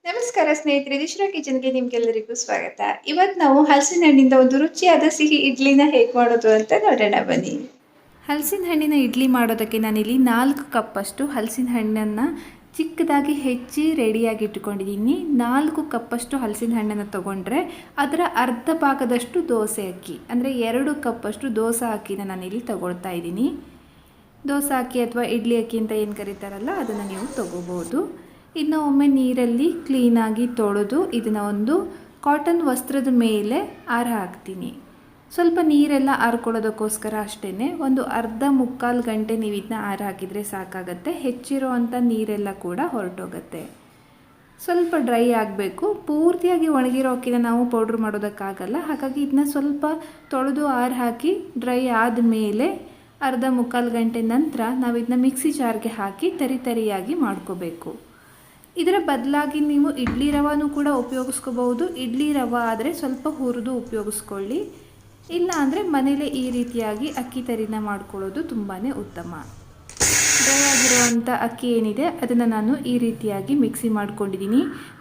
ನಮಸ್ಕಾರ ಸ್ನೇಹಿತರೆ, ದಿಶಿರಾ ಕಿಚನ್ಗೆ ನಿಮ್ಗೆಲ್ಲರಿಗೂ ಸ್ವಾಗತ. ಇವತ್ತು ನಾವು ಹಲಸಿನ ಹಣ್ಣಿಂದ ಒಂದು ರುಚಿಯಾದ ಸಿಹಿ ಇಡ್ಲಿನ ಹೇಗೆ ಮಾಡೋದು ಅಂತ ನೋಡೋಣ ಬನ್ನಿ. ಹಲಸಿನ ಹಣ್ಣಿನ ಇಡ್ಲಿ ಮಾಡೋದಕ್ಕೆ ನಾನಿಲ್ಲಿ 4 ಕಪ್ಪಷ್ಟು ಹಲಸಿನ ಹಣ್ಣನ್ನು ಚಿಕ್ಕದಾಗಿ ಹೆಚ್ಚಿ ರೆಡಿಯಾಗಿ ಇಟ್ಕೊಂಡಿದ್ದೀನಿ. 4 ಕಪ್ಪಷ್ಟು ಹಲಸಿನ ಹಣ್ಣನ್ನು ತೊಗೊಂಡ್ರೆ ಅದರ ಅರ್ಧ ಭಾಗದಷ್ಟು ದೋಸೆ ಅಕ್ಕಿ, ಅಂದರೆ 2 ಕಪ್ಪಷ್ಟು ದೋಸೆ ಅಕ್ಕಿನ ನಾನಿಲ್ಲಿ ತೊಗೊಳ್ತಾ ಇದ್ದೀನಿ. ದೋಸೆ ಅಕ್ಕಿ ಅಥವಾ ಇಡ್ಲಿ ಅಕ್ಕಿ ಅಂತ ಏನು ಕರೀತಾರಲ್ಲ ಅದನ್ನು ನೀವು ತೊಗೋಬೋದು. ಇನ್ನು ಒಮ್ಮೆ ನೀರಲ್ಲಿ ಕ್ಲೀನಾಗಿ ತೊಳೆದು ಇದನ್ನು ಒಂದು ಕಾಟನ್ ವಸ್ತ್ರದ ಮೇಲೆ ಹಾಕ್ತೀನಿ. ಸ್ವಲ್ಪ ನೀರೆಲ್ಲ ಆರ್ಕೊಳ್ಳೋದಕ್ಕೋಸ್ಕರ ಅಷ್ಟೇ ಒಂದು ಅರ್ಧ ಮುಕ್ಕಾಲು ಗಂಟೆ ನೀವು ಇದನ್ನ ಹಾಕಿದರೆ ಸಾಕಾಗತ್ತೆ. ಹೆಚ್ಚಿರೋ ಅಂಥ ನೀರೆಲ್ಲ ಕೂಡ ಹೊರಟೋಗುತ್ತೆ. ಸ್ವಲ್ಪ ಡ್ರೈ ಆಗಬೇಕು. ಪೂರ್ತಿಯಾಗಿ ಒಣಗಿರೋ ಅಕ್ಕಿನ ನಾವು ಪೌಡ್ರ್ ಮಾಡೋದಕ್ಕಾಗಲ್ಲ. ಹಾಗಾಗಿ ಇದನ್ನ ಸ್ವಲ್ಪ ತೊಳೆದು ಹಾಕಿ ಡ್ರೈ ಆದಮೇಲೆ ಅರ್ಧ ಮುಕ್ಕಾಲು ಗಂಟೆ ನಂತರ ನಾವು ಇದನ್ನ ಮಿಕ್ಸಿ ಜಾರ್ಗೆ ಹಾಕಿ ತರಿಯಾಗಿ ಮಾಡ್ಕೋಬೇಕು. ಇದರ ಬದಲಾಗಿ ನೀವು ಇಡ್ಲಿ ರವಾನೂ ಕೂಡ ಉಪಯೋಗಿಸ್ಕೋಬಹುದು. ಇಡ್ಲಿ ರವೆ ಆದರೆ ಸ್ವಲ್ಪ ಹುರಿದು ಉಪಯೋಗಿಸ್ಕೊಳ್ಳಿ. ಇಲ್ಲ ಅಂದರೆ ಮನೇಲೆ ಈ ರೀತಿಯಾಗಿ ಅಕ್ಕಿ ತರಿನ ಮಾಡ್ಕೊಳ್ಳೋದು ತುಂಬಾ ಉತ್ತಮ. ಡ್ರೈ ಆಗಿರುವಂಥ ಅಕ್ಕಿ ಏನಿದೆ ಅದನ್ನು ನಾನು ಈ ರೀತಿಯಾಗಿ ಮಿಕ್ಸಿ ಮಾಡ್ಕೊಂಡಿದ್ದೀನಿ.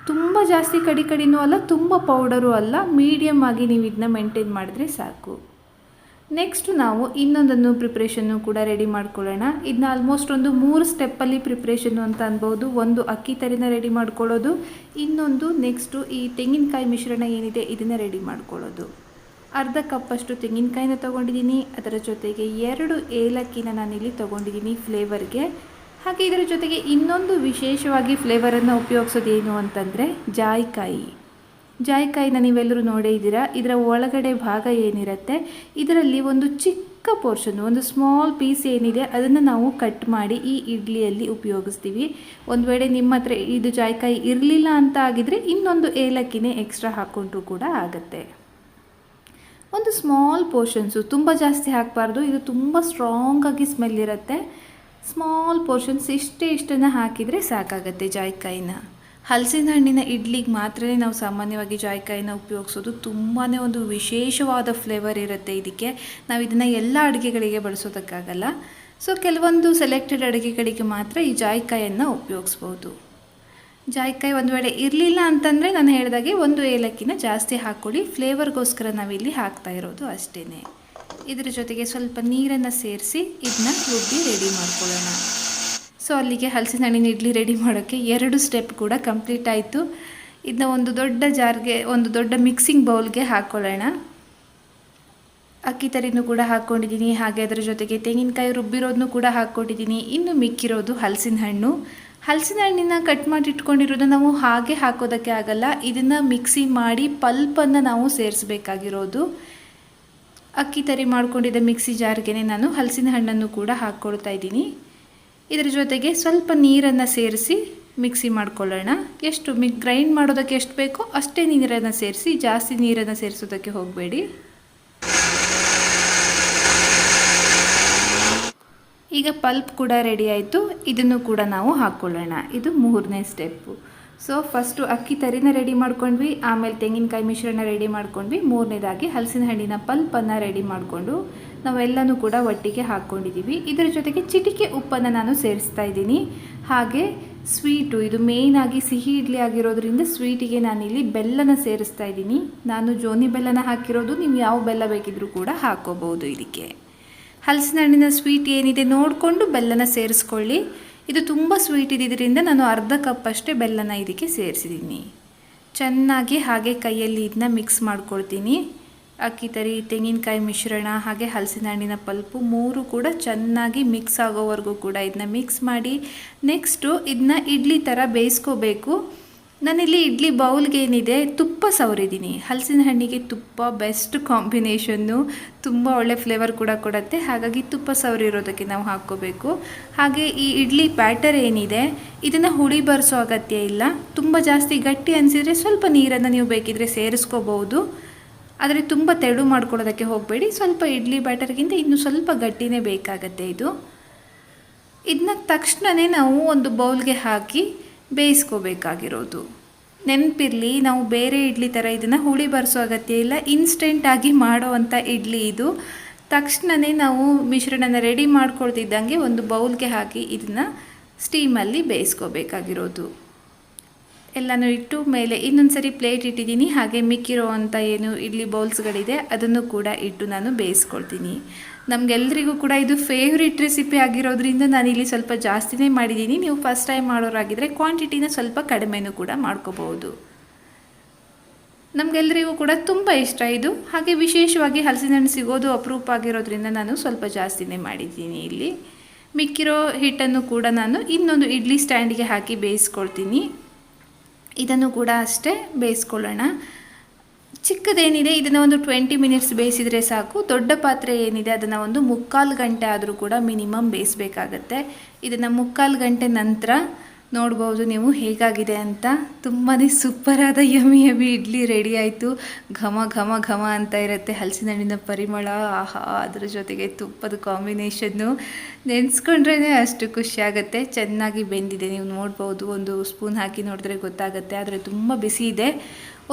ತುಂಬ ಜಾಸ್ತಿ ಕಡಿನೂ ಅಲ್ಲ, ತುಂಬ ಪೌಡರು ಅಲ್ಲ, ಮೀಡಿಯಮ್ ಆಗಿ ನೀವು ಇದನ್ನ ಮೇಂಟೈನ್ ಮಾಡಿದ್ರೆ ಸಾಕು. ನೆಕ್ಸ್ಟು ನಾವು ಇನ್ನೊಂದನ್ನು ಪ್ರಿಪ್ರೇಷನ್ನು ಕೂಡ ರೆಡಿ ಮಾಡ್ಕೊಳ್ಳೋಣ. ಇದನ್ನ ಆಲ್ಮೋಸ್ಟ್ ಒಂದು 3 ಸ್ಟೆಪ್ಪಲ್ಲಿ ಪ್ರಿಪ್ರೇಷನ್ನು ಅಂತ ಅನ್ಬೋದು. ಒಂದು ಅಕ್ಕಿ ತರಿನ ರೆಡಿ ಮಾಡ್ಕೊಳ್ಳೋದು, ಇನ್ನೊಂದು ನೆಕ್ಸ್ಟು ಈ ತೆಂಗಿನಕಾಯಿ ಮಿಶ್ರಣ ಏನಿದೆ ಇದನ್ನು ರೆಡಿ ಮಾಡ್ಕೊಳ್ಳೋದು. ಅರ್ಧ ಕಪ್ಪಷ್ಟು ತೆಂಗಿನಕಾಯಿನ ತೊಗೊಂಡಿದ್ದೀನಿ. ಅದರ ಜೊತೆಗೆ 2 ಏಲಕ್ಕಿನ ನಾನಿಲ್ಲಿ ತೊಗೊಂಡಿದ್ದೀನಿ ಫ್ಲೇವರ್ಗೆ. ಹಾಗೆ ಇದರ ಜೊತೆಗೆ ಇನ್ನೊಂದು ವಿಶೇಷವಾಗಿ ಫ್ಲೇವರನ್ನು ಉಪಯೋಗಿಸೋದೇನು ಅಂತಂದರೆ ಜಾಯಿಕಾಯಿನ ನೀವೆಲ್ಲರೂ ನೋಡೇ ಇದ್ದೀರಾ. ಇದರ ಒಳಗಡೆ ಭಾಗ ಏನಿರುತ್ತೆ ಇದರಲ್ಲಿ ಒಂದು ಚಿಕ್ಕ ಪೋರ್ಷನ್, ಒಂದು ಸ್ಮಾಲ್ ಪೀಸ್ ಏನಿದೆ ಅದನ್ನು ನಾವು ಕಟ್ ಮಾಡಿ ಈ ಇಡ್ಲಿಯಲ್ಲಿ ಉಪಯೋಗಿಸ್ತೀವಿ. ಒಂದು ವೇಳೆ ನಿಮ್ಮ ಹತ್ರ ಇದು ಜಾಯಿಕಾಯಿ ಇರಲಿಲ್ಲ ಅಂತ ಆಗಿದ್ರೆ ಇನ್ನೊಂದು ಏಲಕ್ಕಿನೇ ಎಕ್ಸ್ಟ್ರಾ ಹಾಕ್ಕೊಂಡ್ರೂ ಕೂಡ ಆಗುತ್ತೆ. ಒಂದು ಸ್ಮಾಲ್ ಪೋರ್ಷನ್ಸು, ತುಂಬ ಜಾಸ್ತಿ ಹಾಕಬಾರ್ದು, ಇದು ತುಂಬ ಸ್ಟ್ರಾಂಗಾಗಿ ಸ್ಮೆಲ್ ಇರುತ್ತೆ. ಸ್ಮಾಲ್ ಪೋರ್ಷನ್ಸ್ ಇಷ್ಟನ್ನು ಹಾಕಿದರೆ ಸಾಕಾಗತ್ತೆ ಜಾಯಿಕಾಯಿನ. ಹಲಸಿನ ಹಣ್ಣಿನ ಇಡ್ಲಿಗೆ ಮಾತ್ರ ನಾವು ಸಾಮಾನ್ಯವಾಗಿ ಜಾಯಿಕಾಯಿನ ಉಪಯೋಗಿಸೋದು. ತುಂಬಾ ಒಂದು ವಿಶೇಷವಾದ ಫ್ಲೇವರ್ ಇರುತ್ತೆ ಇದಕ್ಕೆ. ನಾವು ಇದನ್ನು ಎಲ್ಲ ಅಡುಗೆಗಳಿಗೆ ಬಳಸೋದಕ್ಕಾಗಲ್ಲ. ಸೊ ಕೆಲವೊಂದು ಸೆಲೆಕ್ಟೆಡ್ ಅಡುಗೆಗಳಿಗೆ ಮಾತ್ರ ಈ ಜಾಯಿಕಾಯಿಯನ್ನು ಉಪಯೋಗಿಸ್ಬೋದು. ಜಾಯಿಕಾಯಿ ಒಂದು ವೇಳೆ ಇರಲಿಲ್ಲ ಅಂತಂದರೆ ನಾನು ಹೇಳಿದಾಗೆ ಒಂದು ಏಲಕ್ಕಿನ ಜಾಸ್ತಿ ಹಾಕ್ಕೊಳ್ಳಿ. ಫ್ಲೇವರ್ಗೋಸ್ಕರ ನಾವಿಲ್ಲಿ ಹಾಕ್ತಾ ಇರೋದು ಅಷ್ಟೇ. ಇದರ ಜೊತೆಗೆ ಸ್ವಲ್ಪ ನೀರನ್ನು ಸೇರಿಸಿ ಇದನ್ನ ರುಬ್ಬಿ ರೆಡಿ ಮಾಡ್ಕೊಳ್ಳೋಣ. ಸೊ ಅಲ್ಲಿಗೆ ಹಲಸಿನ ಹಣ್ಣಿನ ಇಡ್ಲಿ ರೆಡಿ ಮಾಡೋಕ್ಕೆ 2 ಸ್ಟೆಪ್ ಕೂಡ ಕಂಪ್ಲೀಟ್ ಆಯಿತು. ಇದನ್ನ ಒಂದು ದೊಡ್ಡ ಜಾರ್ಗೆ, ಒಂದು ದೊಡ್ಡ ಮಿಕ್ಸಿಂಗ್ ಬೌಲ್ಗೆ ಹಾಕ್ಕೊಳ್ಳೋಣ. ಅಕ್ಕಿ ತರಿನೂ ಕೂಡ ಹಾಕ್ಕೊಂಡಿದ್ದೀನಿ. ಹಾಗೆ ಅದರ ಜೊತೆಗೆ ತೆಂಗಿನಕಾಯಿ ರುಬ್ಬಿರೋದನ್ನು ಕೂಡ ಹಾಕ್ಕೊಂಡಿದ್ದೀನಿ. ಇನ್ನು ಮಿಕ್ಕಿರೋದು ಹಲಸಿನ ಹಣ್ಣಿನ ಕಟ್ ಮಾಡಿ ಇಟ್ಕೊಂಡಿರೋದನ್ನ ನಾವು ಹಾಗೆ ಹಾಕೋದಕ್ಕೆ ಆಗಲ್ಲ. ಇದನ್ನು ಮಿಕ್ಸಿ ಮಾಡಿ ಪಲ್ಪನ್ನು ನಾವು ಸೇರಿಸಬೇಕಾಗಿರೋದು. ಅಕ್ಕಿ ತರಿ ಮಾಡ್ಕೊಂಡಿದ್ದ ಮಿಕ್ಸಿ ಜಾರ್ಗೆ ನಾನು ಹಲಸಿನ ಹಣ್ಣನ್ನು ಕೂಡ ಹಾಕ್ಕೊಳ್ತಾ ಇದ್ದೀನಿ. ಇದರ ಜೊತೆಗೆ ಸ್ವಲ್ಪ ನೀರನ್ನು ಸೇರಿಸಿ ಮಿಕ್ಸಿ ಮಾಡ್ಕೊಳ್ಳೋಣ. ಎಷ್ಟು ಗ್ರೈಂಡ್ ಮಾಡೋದಕ್ಕೆ ಎಷ್ಟು ಬೇಕೋ ಅಷ್ಟೇ ನೀರನ್ನು ಸೇರಿಸಿ, ಜಾಸ್ತಿ ನೀರನ್ನು ಸೇರಿಸೋದಕ್ಕೆ ಹೋಗಬೇಡಿ. ಈಗ ಪಲ್ಪ್ ಕೂಡ ರೆಡಿ ಆಯಿತು. ಇದನ್ನು ಕೂಡ ನಾವು ಹಾಕ್ಕೊಳ್ಳೋಣ. ಇದು 3ನೇ ಸ್ಟೆಪ್ಪು. ಸೊ ಫಸ್ಟು ಅಕ್ಕಿ ತರಿನ ರೆಡಿ ಮಾಡ್ಕೊಂಡ್ವಿ, ಆಮೇಲೆ ತೆಂಗಿನಕಾಯಿ ಮಿಶ್ರಣ ರೆಡಿ ಮಾಡ್ಕೊಂಡ್ವಿ, 3ನೇದಾಗಿ ಹಲಸಿನ ಹಣ್ಣಿನ ಪಲ್ಪನ್ನು ರೆಡಿ ಮಾಡಿಕೊಂಡು ನಾವೆಲ್ಲನೂ ಕೂಡ ಒಟ್ಟಿಗೆ ಹಾಕ್ಕೊಂಡಿದ್ದೀವಿ. ಇದರ ಜೊತೆಗೆ ಚಿಟಿಕೆ ಉಪ್ಪನ್ನು ನಾನು ಸೇರಿಸ್ತಾ ಇದ್ದೀನಿ. ಹಾಗೆ ಸ್ವೀಟು, ಇದು ಮೇಯ್ನಾಗಿ ಸಿಹಿ ಇಡ್ಲಿ ಆಗಿರೋದ್ರಿಂದ ಸ್ವೀಟಿಗೆ ನಾನಿಲ್ಲಿ ಬೆಲ್ಲನ ಸೇರಿಸ್ತಾ ಇದ್ದೀನಿ. ನಾನು ಜೋನಿ ಬೆಲ್ಲನ ಹಾಕಿರೋದು, ನೀವು ಯಾವ ಬೆಲ್ಲ ಬೇಕಿದ್ರೂ ಕೂಡ ಹಾಕ್ಕೋಬೋದು. ಇದಕ್ಕೆ ಹಲಸಿನ ಹಣ್ಣಿನ ಸ್ವೀಟ್ ಏನಿದೆ ನೋಡಿಕೊಂಡು ಬೆಲ್ಲನ ಸೇರಿಸ್ಕೊಳ್ಳಿ. ಇದು ತುಂಬ ಸ್ವೀಟ್ ಇದ್ದಿದ್ದರಿಂದ ನಾನು ಅರ್ಧ ಕಪ್ ಅಷ್ಟೇ ಬೆಲ್ಲನ ಇದಕ್ಕೆ ಸೇರಿಸಿದ್ದೀನಿ. ಚೆನ್ನಾಗಿ ಹಾಗೆ ಕೈಯಲ್ಲಿ ಇದನ್ನ ಮಿಕ್ಸ್ ಮಾಡ್ಕೊಳ್ತೀನಿ. ಅಕ್ಕಿ ತರಿ, ತೆಂಗಿನಕಾಯಿ ಮಿಶ್ರಣ ಹಾಗೆ ಹಲಸಿನ ಹಣ್ಣಿನ ಪಲ್ಪು 3 ಕೂಡ ಚೆನ್ನಾಗಿ ಮಿಕ್ಸ್ ಆಗೋವರೆಗೂ ಕೂಡ ಇದನ್ನ ಮಿಕ್ಸ್ ಮಾಡಿ ನೆಕ್ಸ್ಟು ಇದನ್ನ ಇಡ್ಲಿ ಥರ ಬೇಯಿಸ್ಕೋಬೇಕು. ನಾನಿಲ್ಲಿ ಇಡ್ಲಿ ಬೌಲ್ಗೆ ಏನಿದೆ ತುಪ್ಪ ಸವರಿದ್ದೀನಿ. ಹಲಸಿನ ಹಣ್ಣಿಗೆ ತುಪ್ಪ ಬೆಸ್ಟ್ ಕಾಂಬಿನೇಷನ್ನು, ತುಂಬ ಒಳ್ಳೆ ಫ್ಲೇವರ್ ಕೂಡ ಕೊಡುತ್ತೆ. ಹಾಗಾಗಿ ತುಪ್ಪ ಸವರಿರೋದಕ್ಕೆ ನಾವು ಹಾಕ್ಕೋಬೇಕು. ಹಾಗೆ ಈ ಇಡ್ಲಿ ಬ್ಯಾಟರ್ ಏನಿದೆ ಇದನ್ನು ಹುಳಿ ಬರೆಸೋ ಅಗತ್ಯ ಇಲ್ಲ. ತುಂಬ ಜಾಸ್ತಿ ಗಟ್ಟಿ ಅನಿಸಿದರೆ ಸ್ವಲ್ಪ ನೀರನ್ನು ನೀವು ಬೇಕಿದ್ರೆ ಸೇರಿಸ್ಕೋಬಹುದು. ಆದರೆ ತುಂಬ ತೆಳು ಮಾಡ್ಕೊಳ್ಳೋದಕ್ಕೆ ಹೋಗಬೇಡಿ. ಸ್ವಲ್ಪ ಇಡ್ಲಿ ಬ್ಯಾಟರ್ಗಿಂತ ಇನ್ನೂ ಸ್ವಲ್ಪ ಗಟ್ಟಿನೇ ಬೇಕಾಗತ್ತೆ ಇದು. ಇದನ್ನ ತಕ್ಷಣವೇ ನಾವು ಒಂದು ಬೌಲ್ಗೆ ಹಾಕಿ ಬೇಯಿಸ್ಕೋಬೇಕಾಗಿರೋದು. ನೆನಪಿರಲಿ, ನಾವು ಬೇರೆ ಇಡ್ಲಿ ಥರ ಇದನ್ನು ಹುಳಿ ಬರೆಸೋ ಅಗತ್ಯ ಇಲ್ಲ. ಇನ್ಸ್ಟೆಂಟಾಗಿ ಮಾಡೋ ಅಂಥ ಇಡ್ಲಿ ಇದು. ತಕ್ಷಣವೇ ನಾವು ಮಿಶ್ರಣನ ರೆಡಿ ಮಾಡ್ಕೊಳ್ತಿದ್ದಂಗೆ ಒಂದು ಬೌಲ್ಗೆ ಹಾಕಿ ಇದನ್ನು ಸ್ಟೀಮಲ್ಲಿ ಬೇಯಿಸ್ಕೋಬೇಕಾಗಿರೋದು. ಎಲ್ಲನೂ ಇಟ್ಟು ಮೇಲೆ ಇನ್ನೊಂದು ಸರಿ ಪ್ಲೇಟ್ ಇಟ್ಟಿದ್ದೀನಿ. ಹಾಗೆ ಮಿಕ್ಕಿರೋ ಅಂಥ ಏನು ಇಡ್ಲಿ ಬೌಲ್ಸ್ಗಳಿದೆ ಅದನ್ನು ಕೂಡ ಇಟ್ಟು ನಾನು ಬೇಯಿಸ್ಕೊಳ್ತೀನಿ. ನಮಗೆಲ್ಲರಿಗೂ ಕೂಡ ಇದು ಫೇವ್ರೇಟ್ ರೆಸಿಪಿ ಆಗಿರೋದ್ರಿಂದ ನಾನಿಲ್ಲಿ ಸ್ವಲ್ಪ ಜಾಸ್ತಿನೇ ಮಾಡಿದ್ದೀನಿ. ನೀವು ಫಸ್ಟ್ ಟೈಮ್ ಮಾಡೋರಾಗಿದ್ದರೆ ಕ್ವಾಂಟಿಟಿನ ಸ್ವಲ್ಪ ಕಡಿಮೆನೂ ಕೂಡ ಮಾಡ್ಕೋಬೋದು. ನಮಗೆಲ್ಲರಿಗೂ ಕೂಡ ತುಂಬ ಇಷ್ಟ ಇದು. ಹಾಗೆ ವಿಶೇಷವಾಗಿ ಹಲಸಿನ ಹಣ್ಣು ಸಿಗೋದು ಅಪರೂಪ ಆಗಿರೋದ್ರಿಂದ ನಾನು ಸ್ವಲ್ಪ ಜಾಸ್ತಿನೇ ಮಾಡಿದ್ದೀನಿ. ಇಲ್ಲಿ ಮಿಕ್ಕಿರೋ ಹಿಟ್ಟನ್ನು ಕೂಡ ನಾನು ಇನ್ನೊಂದು ಇಡ್ಲಿ ಸ್ಟ್ಯಾಂಡಿಗೆ ಹಾಕಿ ಬೇಯಿಸ್ಕೊಳ್ತೀನಿ. ಇದನ್ನು ಕೂಡ ಅಷ್ಟೇ ಬೇಯಿಸ್ಕೊಳ್ಳೋಣ. ಚಿಕ್ಕದೇನಿದೆ ಇದನ್ನು ಒಂದು 20 ಮಿನಿಟ್ಸ್ ಬೇಯಿಸಿದರೆ ಸಾಕು. ದೊಡ್ಡ ಪಾತ್ರೆ ಏನಿದೆ ಅದನ್ನು ಒಂದು 3/4 ಗಂಟೆ ಆದರೂ ಕೂಡ ಮಿನಿಮಮ್ ಬೇಯಿಸಬೇಕಾಗತ್ತೆ. ಇದನ್ನು 3/4 ಗಂಟೆ ನಂತರ ನೋಡ್ಬೋದು ನೀವು ಹೇಗಾಗಿದೆ ಅಂತ. ತುಂಬಾ ಸೂಪರಾದ ಯಮಿ ಇಡ್ಲಿ ರೆಡಿ ಆಯಿತು. ಘಮ ಘಮ ಘಮ ಅಂತ ಇರುತ್ತೆ. ಹಲಸಿನ ಹಣ್ಣಿನ ಪರಿಮಳ, ಆಹಾ, ಅದರ ಜೊತೆಗೆ ತುಪ್ಪದ ಕಾಂಬಿನೇಷನ್ನು ನೆನೆಸ್ಕೊಂಡ್ರೇ ಅಷ್ಟು ಖುಷಿಯಾಗುತ್ತೆ. ಚೆನ್ನಾಗಿ ಬೆಂದಿದೆ, ನೀವು ನೋಡ್ಬೋದು. ಒಂದು ಸ್ಪೂನ್ ಹಾಕಿ ನೋಡಿದ್ರೆ ಗೊತ್ತಾಗುತ್ತೆ. ಆದರೆ ತುಂಬ ಬಿಸಿ ಇದೆ.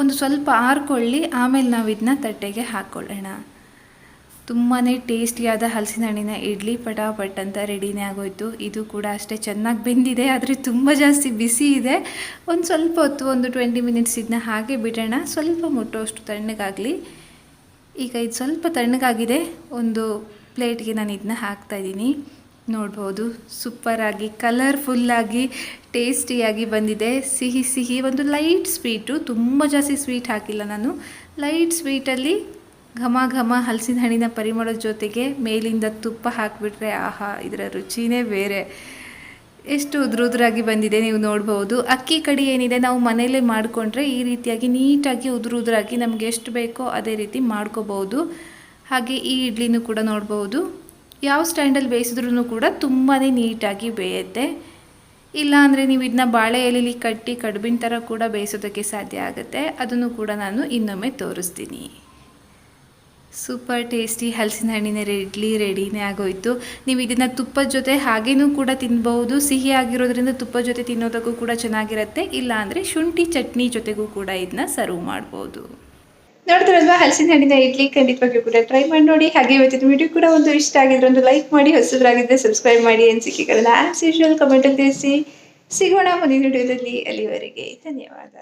ಒಂದು ಸ್ವಲ್ಪ ಆರ್ಕೊಳ್ಳಿ, ಆಮೇಲೆ ನಾವು ಇದನ್ನ ತಟ್ಟೆಗೆ ಹಾಕ್ಕೊಳ್ಳೋಣ. ತುಂಬಾ ಟೇಸ್ಟಿಯಾದ ಹಲಸಿನ ಹಣ್ಣಿನ ಇಡ್ಲಿ ಪಟಾಪಟ್ ಅಂತ ರೆಡಿನೇ ಆಗೋಯ್ತು. ಇದು ಕೂಡ ಅಷ್ಟೇ ಚೆನ್ನಾಗಿ ಬೆಂದಿದೆ, ಆದರೆ ತುಂಬ ಜಾಸ್ತಿ ಬಿಸಿ ಇದೆ. ಒಂದು ಸ್ವಲ್ಪ ಹೊತ್ತು ಒಂದು 20 ಮಿನಿಟ್ಸ್ ಇದನ್ನ ಹಾಗೆ ಬಿಡೋಣ, ಸ್ವಲ್ಪ ಮುಟ್ಟೋಷ್ಟು ತಣ್ಣಗಾಗಲಿ. ಈಗ ಇದು ಸ್ವಲ್ಪ ತಣ್ಣಗಾಗಿದೆ. ಒಂದು ಪ್ಲೇಟ್ಗೆ ನಾನು ಇದನ್ನ ಹಾಕ್ತಾಯಿದ್ದೀನಿ. ನೋಡ್ಬೋದು, ಸೂಪರಾಗಿ ಕಲರ್ಫುಲ್ಲಾಗಿ ಟೇಸ್ಟಿಯಾಗಿ ಬಂದಿದೆ. ಸಿಹಿ ಸಿಹಿ, ಒಂದು ಲೈಟ್ ಸ್ವೀಟು, ತುಂಬ ಜಾಸ್ತಿ ಸ್ವೀಟ್ ಹಾಕಿಲ್ಲ ನಾನು. ಲೈಟ್ ಸ್ವೀಟಲ್ಲಿ ಘಮ ಘಮ ಹಲಸಿನ ಹಣ್ಣಿನ ಪರಿಮಳದ ಜೊತೆಗೆ ಮೇಲಿಂದ ತುಪ್ಪ ಹಾಕಿಬಿಟ್ರೆ ಆಹಾ, ಇದರ ರುಚಿನೇ ಬೇರೆ. ಎಷ್ಟು ಉದುರಾಗಿ ಬಂದಿದೆ ನೀವು ನೋಡ್ಬೋದು. ಅಕ್ಕಿ ಕಡಿ ಏನಿದೆ ನಾವು ಮನೆಯಲ್ಲೇ ಮಾಡಿಕೊಂಡ್ರೆ ಈ ರೀತಿಯಾಗಿ ನೀಟಾಗಿ ಉದುರಾಗಿ ನಮಗೆ ಎಷ್ಟು ಬೇಕೋ ಅದೇ ರೀತಿ ಮಾಡ್ಕೋಬೋದು. ಹಾಗೆ ಈ ಇಡ್ಲಿನೂ ಕೂಡ ನೋಡ್ಬೋದು, ಯಾವ ಸ್ಟ್ಯಾಂಡಲ್ಲಿ ಬೇಯಿಸಿದ್ರೂ ಕೂಡ ತುಂಬಾ ನೀಟಾಗಿ ಬೇಯುತ್ತೆ. ಇಲ್ಲ ಅಂದರೆ ನೀವು ಇದನ್ನ ಬಾಳೆ ಎಲೆಯಲ್ಲಿ ಕಟ್ಟಿ ಕಡುಬಿನ ಥರ ಕೂಡ ಬೇಯಿಸೋದಕ್ಕೆ ಸಾಧ್ಯ ಆಗುತ್ತೆ. ಅದನ್ನು ಕೂಡ ನಾನು ಇನ್ನೊಮ್ಮೆ ತೋರಿಸ್ತೀನಿ. ಸೂಪರ್ ಟೇಸ್ಟಿ ಹಲಸಿನ ಹಣ್ಣಿನ ಇಡ್ಲಿ ರೆಡಿನೇ ಆಗೋಯಿತು. ನೀವು ಇದನ್ನು ತುಪ್ಪದ ಜೊತೆ ಹಾಗೇನೂ ಕೂಡ ತಿನ್ಬಹುದು. ಸಿಹಿ ಆಗಿರೋದ್ರಿಂದ ತುಪ್ಪದ ಜೊತೆ ತಿನ್ನೋದಕ್ಕೂ ಕೂಡ ಚೆನ್ನಾಗಿರುತ್ತೆ. ಇಲ್ಲ ಅಂದರೆ ಶುಂಠಿ ಚಟ್ನಿ ಜೊತೆಗೂ ಕೂಡ ಇದನ್ನ ಸರ್ವ್ ಮಾಡ್ಬೋದು. ನೋಡ್ತಾರಲ್ವಾ, ಹಲಸಿನ ಹಣ್ಣಿನ ಇಡ್ಲಿ ಖಂಡಿತವಾಗಿಯೂ ಕೂಡ ಟ್ರೈ ಮಾಡಿ ನೋಡಿ. ಹಾಗೆ ಇವತ್ತಿನ ವಿಡಿಯೋ ಕೂಡ ಒಂದು ಇಷ್ಟ ಆಗಿದ್ರೆ ಒಂದು ಲೈಕ್ ಮಾಡಿ, ಹೊಸಬರಾಗಿದ್ದರೆ ಸಬ್ಸ್ಕ್ರೈಬ್ ಮಾಡಿ. ಅನಿಸಿಕೆಗಳನ್ನ ಆಸ್ ಯೂಶುವಲ್ ಕಮೆಂಟಲ್ಲಿ ತಿಳಿಸಿ. ಸಿಗೋಣ ಮುಂದಿನ ವಿಡಿಯೋದಲ್ಲಿ. ಅಲ್ಲಿವರೆಗೆ ಧನ್ಯವಾದ.